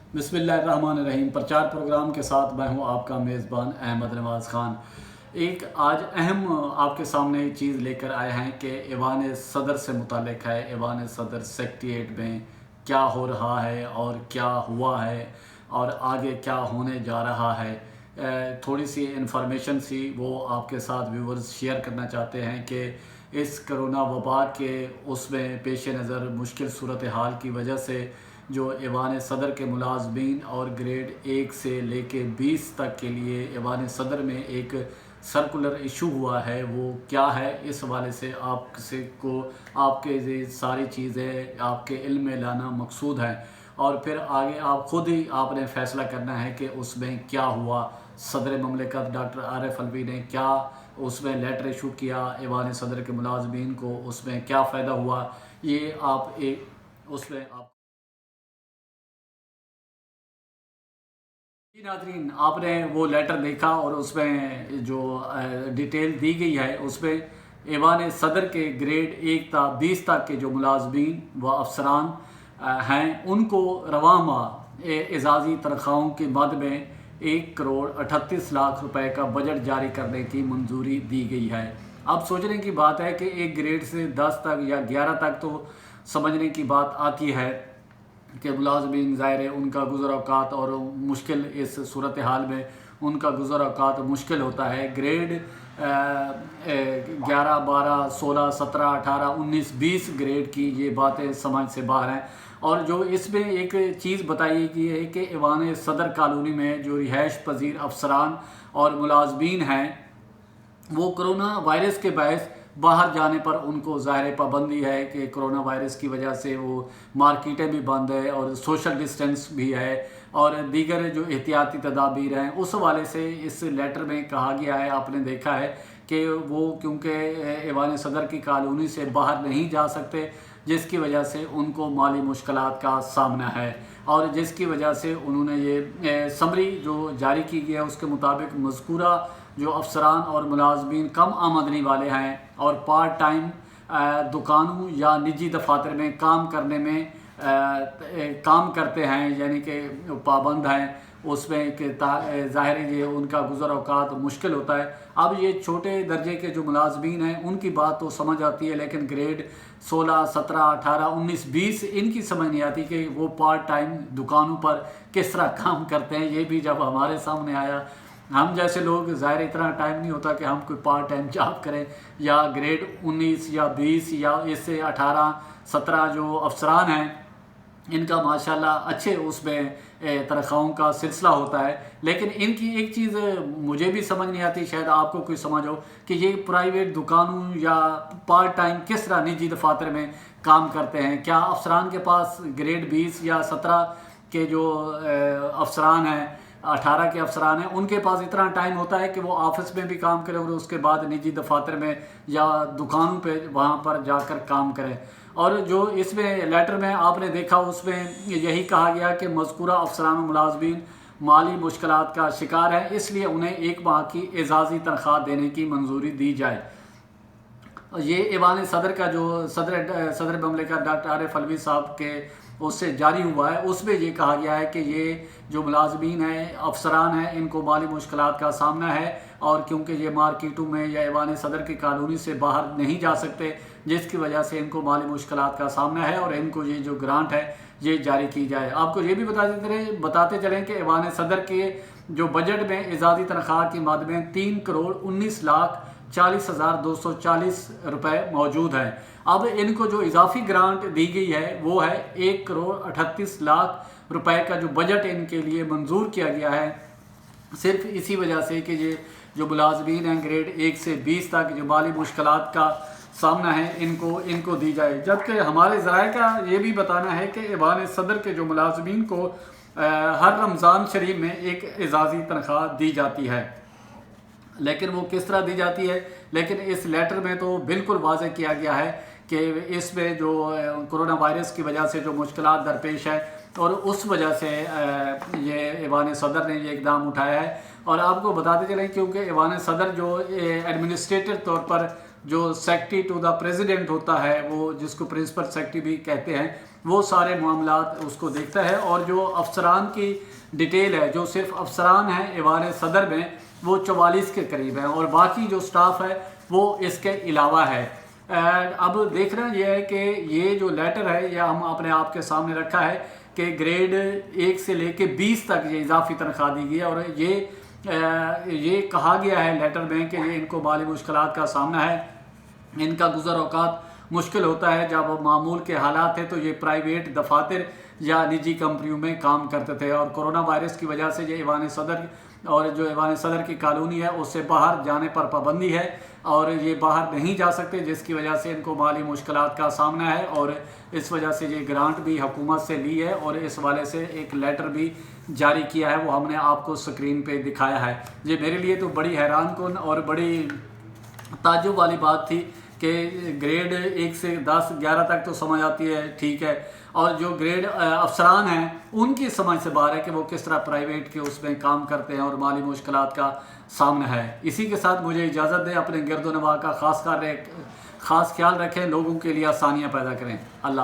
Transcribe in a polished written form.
बिस्मिल्लाहिर्रहमानिर्रहीम। प्रचार प्रोग्राम के साथ मैं हूं आपका मेज़बान अहमद नवाज़ ख़ान। एक आज अहम आपके सामने चीज़ लेकर आए हैं कि ऐवान सदर से मुताल्लिक़ है। ऐवान सदर सेक्रेटेरिएट में क्या हो रहा है और क्या हुआ है और आगे क्या होने जा रहा है, थोड़ी सी इन्फॉर्मेशन सी वो आपके साथ व्यूवर्स शेयर करना चाहते हैं कि इस करोना वबा के उसमें पेश नज़र मुश्किल सूरत हाल की वजह से जो ऐवान सदर के मुलाजमीन और ग्रेड 1 से लेके 20 तक के लिए ऐवान सदर में एक सर्कुलर इशू हुआ है, वो क्या है, इस हवाले से आपसे को आपके ये सारी चीज़ें आपके इल्म में लाना मकसूद है और फिर आगे आप ख़ुद ही आपने फ़ैसला करना है कि उसमें क्या हुआ। सदर ममलिकत डॉक्टर आरिफ अलवी ने क्या उसमें लेटर इशू किया ऐवान सदर के मुलाजमीन को, उसमें क्या फ़ायदा हुआ, ये आप एक उसमें आप जी नाज़रीन, आपने वो लेटर देखा और उसमें जो डिटेल दी गई है उसमें ऐवान सदर के ग्रेड 1 ता 20 तक के जो मुलाजमीन व अफसरान हैं उनको रवां माह एजाज़ी तनख्वाहों के मद में 1 करोड़ 38 लाख रुपए का बजट जारी करने की मंजूरी दी गई है। अब सोचने की बात है कि एक ग्रेड से 10 तक या 11 तक तो समझने की बात आती है कि मुलाजमीन ज़ाहिर है उनका गुज़र औक़ात और मुश्किल इस सूरत हाल में उनका गुज़र औक़ात मुश्किल होता है। ग्रेड 11, 12, 16, 17, 18, 19, 20 ग्रेड की ये बातें समझ से बाहर हैं। और जो इसमें एक चीज़ बताई गई है कि ऐवान सदर कॉलोनी में जो रिहाइश पजीर अफसरान और मुलाजमीन हैं वो कोरोना वायरस के बायस बाहर जाने पर उनको ज़ाहिर पाबंदी है कि कोरोना वायरस की वजह से वो मार्केटें भी बंद है और सोशल डिस्टेंस भी है और दीगर जो एहतियाती तदाबीर हैं उस हवाले से इस लेटर में कहा गया है। आपने देखा है कि वो क्योंकि ऐवान सदर की कॉलोनी से बाहर नहीं जा सकते जिसकी वजह से उनको माली मुश्किलात का सामना है और जिसकी वजह से उन्होंने ये समरी जो जारी की गई है उसके मुताबिक मज़कूरा जो अफसरान और मुलाजमीन कम आमदनी वाले हैं और पार्ट टाइम दुकानों या निजी दफातर में काम करने में काम करते हैं यानी कि पाबंद हैं उसमें कि ज़ाहिर ये उनका गुज़र औक़ात मुश्किल होता है। अब ये छोटे दर्जे के जो मुलाजमीन हैं उनकी बात तो समझ आती है लेकिन ग्रेड 16, 17, 18, 19, 20 इनकी समझ नहीं आती कि वो पार्ट टाइम दुकानों पर किस तरह काम करते हैं। ये भी जब हमारे सामने आया, हम जैसे लोग ज़ाहिर इतना टाइम नहीं होता कि हम कोई पार्ट टाइम जॉब करें, या ग्रेड 19 या 20 या इससे 18, 17 जो अफसरान हैं इनका माशाल्लाह अच्छे उसमें तनख्वाहों का सिलसिला होता है। लेकिन इनकी एक चीज़ मुझे भी समझ नहीं आती, शायद आपको कोई समझ हो, कि ये प्राइवेट दुकानों या पार्ट टाइम किस तरह निजी दफातर में काम करते हैं। क्या अफसरान के पास ग्रेड 20 या 17 के जो अफसरान हैं, 18 के अफसरान हैं, उनके पास इतना टाइम होता है कि वो ऑफिस में भी काम करें और उसके बाद निजी दफातर में या दुकानों पे वहाँ पर जाकर काम करें। और जो इसमें लेटर में आपने देखा उसमें यही कहा गया कि मज़कूरा अफसरान और मुलाजमीन माली मुश्किलात का शिकार है, इसलिए उन्हें 1 माह की एजाज़ी तनख्वाह देने की मंजूरी दी जाए। ये ऐवान सदर का जो सदर ममलिकत डॉक्टर आरिफ अलवी साहब के उससे जारी हुआ है उसमें ये कहा गया है कि ये जो मुलाजमीन हैं, अफसरान हैं, इनको माली मुश्किलात का सामना है और क्योंकि ये मार्केटों में या ऐवान सदर की कॉलोनी से बाहर नहीं जा सकते जिसकी वजह से इनको माली मुश्किलात का सामना है और इनको ये जो ग्रांट है ये जारी की जाए। आपको ये भी बताते चलें कि ऐवान सदर के जो बजट में एजाज़ी तनख्वाह की मद में 3 करोड़ 19 लाख 40 हज़ार 240 रुपये मौजूद हैं। अब इनको जो इजाफी ग्रांट दी गई है वो है 1 करोड़ 38 लाख रुपए का जो बजट इनके लिए मंजूर किया गया है, सिर्फ इसी वजह से कि ये जो मुलाजमीन हैं ग्रेड 1 से 20 तक जो माली मुश्किलात का सामना है इनको दी जाए। जबकि हमारे ज़राए का ये भी बताना है कि ऐवान सदर के जो मुलाजमीन को हर रमज़ान शरीफ में एक एजाज़ी तनख्वाह दी जाती है, लेकिन वो किस तरह दी जाती है, लेकिन इस लेटर में तो बिल्कुल वाज़ेह किया गया है कि इसमें जो कोरोना वायरस की वजह से जो मुश्किलात दरपेश है और उस वजह से ये ऐवान सदर ने ये इक़दाम उठाया है। और आपको बताते चलें क्योंकि ऐवान सदर जो एडमिनिस्ट्रेटिव तौर पर جو سیکٹری ٹو دا پریزیڈنٹ ہوتا ہے، وہ جس کو پرنسپل سیکٹری بھی کہتے ہیں، وہ سارے معاملات اس کو دیکھتا ہے، اور جو افسران کی ڈیٹیل ہے، جو صرف افسران ہیں ایوان صدر میں، وہ 44 کے قریب ہیں، اور باقی جو سٹاف ہے وہ اس کے علاوہ ہے۔ اب دیکھنا یہ ہے کہ یہ جو لیٹر ہے یہ ہم اپنے آپ کے سامنے رکھا ہے کہ گریڈ 1 سے لے کے 20 تک یہ اضافی تنخواہ دی گئی ہے، اور یہ کہا گیا ہے لیٹر میں کہ یہ ان کو مالی مشکلات کا سامنا ہے، ان کا گزر اوقات مشکل ہوتا ہے۔ جب معمول کے حالات تھے تو یہ پرائیویٹ دفاتر یا نجی کمپنیوں میں کام کرتے تھے، اور کرونا وائرس کی وجہ سے یہ ایوان صدر اور جو ایوان صدر کی کالونی ہے اس سے باہر جانے پر پابندی ہے، اور یہ باہر نہیں جا سکتے، جس کی وجہ سے ان کو مالی مشکلات کا سامنا ہے، اور اس وجہ سے یہ گرانٹ بھی حکومت سے لی ہے، اور اس والے سے ایک لیٹر بھی جاری کیا ہے، وہ ہم نے آپ کو سکرین پہ دکھایا ہے۔ یہ میرے لیے تو بڑی حیران کن اور بڑی تعجب والی بات تھی کہ گریڈ 1 سے 10 11 تک تو سمجھ آتی ہے، ٹھیک ہے، اور جو گریڈ افسران ہیں ان کی سمجھ سے باہر ہے کہ وہ کس طرح پرائیویٹ کے اس میں کام کرتے ہیں اور مالی مشکلات کا سامنا ہے۔ اسی کے ساتھ مجھے اجازت دیں، اپنے گرد و نواح کا خاص خیال رکھیں، لوگوں کے لیے آسانیاں پیدا کریں۔ اللہ